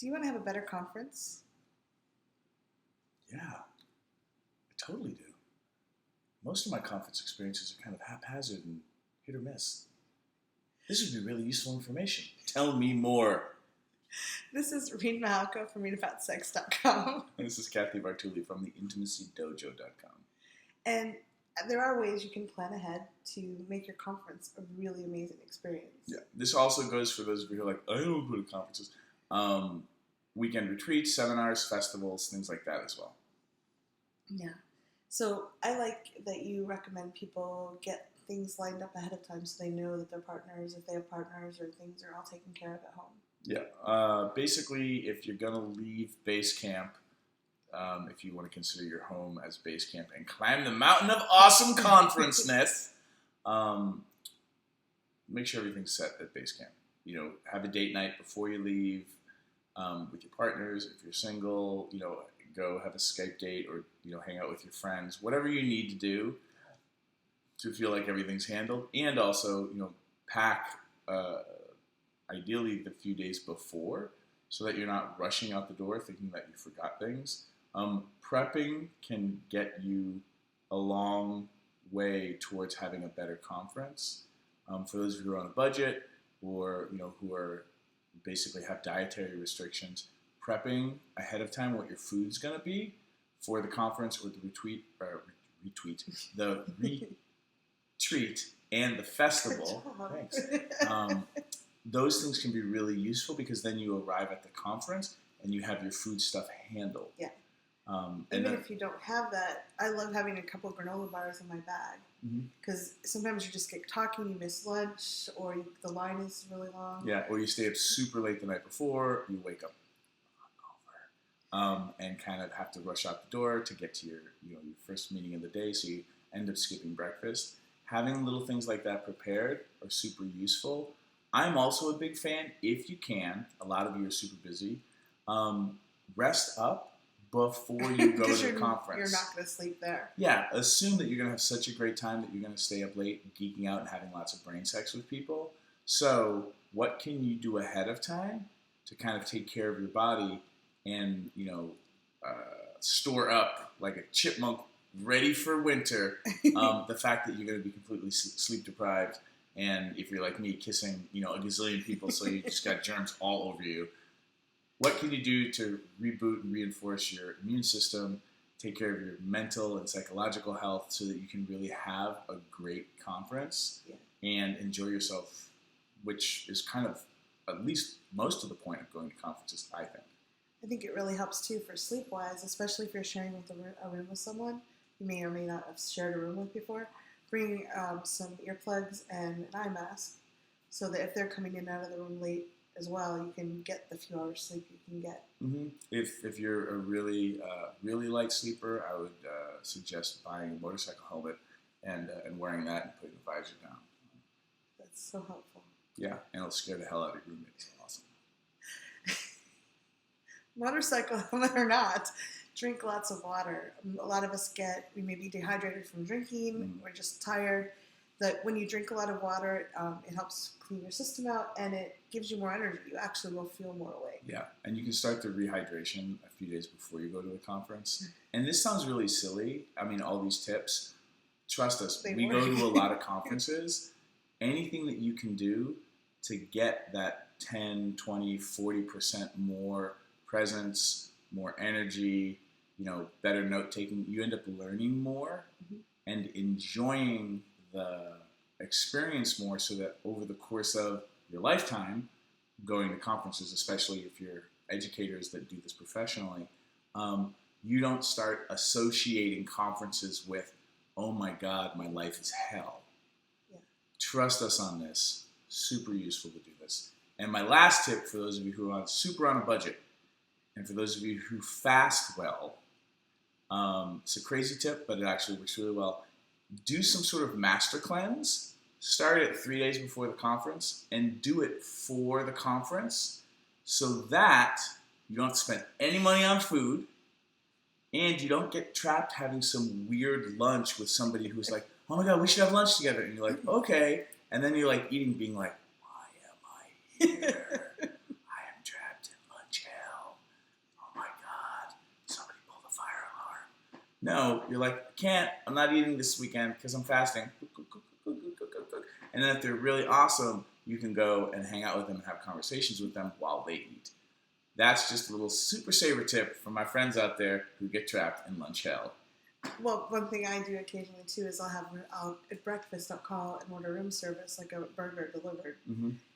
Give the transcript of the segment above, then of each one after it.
Do you want to have a better conference? Yeah, I totally do. Most of my conference experiences are kind of haphazard and hit or miss. This would be really useful information. Tell me more. This is Reid from readaboutsex.com. And this is Cathy Bartuli from the intimacydojo.com. And there are ways you can plan ahead to make your conference a really amazing experience. Yeah, this also goes for those of you who are like, I don't go to conferences. Weekend retreats, seminars, festivals, things like that as well. Yeah. So I like that you recommend people get things lined up ahead of time so they know that their partners, if they have partners or things, are all taken care of at home. Yeah. Basically, if you're going to leave base camp, if you want to consider your home as base camp and climb the mountain of awesome conference-ness, make sure everything's set at base camp. Have a date night before you leave with your partners. If you're single, go have a Skype date or, hang out with your friends. Whatever you need to do to feel like everything's handled. And also, pack ideally the few days before so that you're not rushing out the door thinking that you forgot things. Prepping can get you a long way towards having a better conference. For those of you who are on a budget or, who are basically have dietary restrictions, prepping ahead of time what your food's going to be for the conference or the retreat and the festival. Thanks. Those things can be really useful because then you arrive at the conference and you have your food stuff handled. Yeah. Even if you don't have that, I love having a couple of granola bars in my bag because sometimes you just get talking, you miss lunch, or the line is really long. Yeah, or you stay up super late the night before, you wake up hungover, and kind of have to rush out the door to get to your first meeting of the day, so you end up skipping breakfast. Having little things like that prepared are super useful. I'm also a big fan, if you can, a lot of you are super busy, rest up before you go to the conference. You're not going to sleep there. Yeah, assume that you're going to have such a great time that you're going to stay up late, geeking out and having lots of brain sex with people. So what can you do ahead of time to kind of take care of your body and, store up like a chipmunk ready for winter, the fact that you're going to be completely sleep deprived, and if you're like me, kissing, a gazillion people, so you just got germs all over you. What can you do to reboot and reinforce your immune system, take care of your mental and psychological health so that you can really have a great conference and enjoy yourself, which is kind of at least most of the point of going to conferences, I think. I think it really helps too for sleep-wise, especially if you're sharing a room with someone you may or may not have shared a room with before. Bring some earplugs and an eye mask so that if they're coming in and out of the room late as well, you can get the few hours sleep you can get. Mm-hmm. If you're a really light sleeper, I would suggest buying a motorcycle helmet and wearing that and putting the visor down. That's so helpful. Yeah, and it'll scare the hell out of your roommates. Awesome. Motorcycle helmet or not, drink lots of water. A lot of us we may be dehydrated from drinking. We're just tired. That when you drink a lot of water, it helps clean your system out and it gives you more energy. You actually will feel more awake. Yeah, and you can start the rehydration a few days before you go to a conference. And this sounds really silly. I mean, all these tips, trust us, we go to a lot of conferences. Anything that you can do to get that 10, 20, 40% more presence, more energy, better note-taking, you end up learning more and enjoying the experience more, so that over the course of your lifetime, going to conferences, especially if you're educators that do this professionally, you don't start associating conferences with, oh my God, my life is hell. Yeah. Trust us on this. Super useful to do this. And my last tip for those of you who are super on a budget, and for those of you who fast well, it's a crazy tip, but it actually works really well. Do some sort of master cleanse. Start it 3 days before the conference and do it for the conference so that you don't have to spend any money on food and you don't get trapped having some weird lunch with somebody who's like, oh my God, we should have lunch together. And you're like, okay. And then you're like eating, being like, why am I here? I am trapped in lunch hell. No, you're like, I can't. I'm not eating this weekend because I'm fasting. And then if they're really awesome, you can go and hang out with them and have conversations with them while they eat. That's just a little super saver tip for my friends out there who get trapped in lunch hell. Well, one thing I do occasionally too is I'll at breakfast I'll call and order room service, like a burger delivered,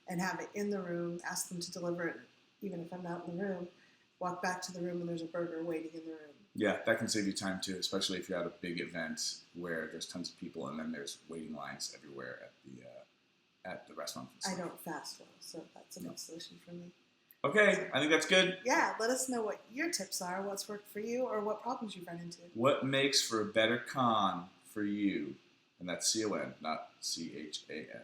and have it in the room. Ask them to deliver it, even if I'm not in the room. Walk back to the room and there's a burger waiting in the room. Yeah, that can save you time too, especially if you're at a big event where there's tons of people and then there's waiting lines everywhere at the restaurant. I don't fast well, so that's a good solution for me. Okay, I think that's good. Yeah, let us know what your tips are, what's worked for you, or what problems you've run into. What makes for a better con for you? And that's CON, not CHAN.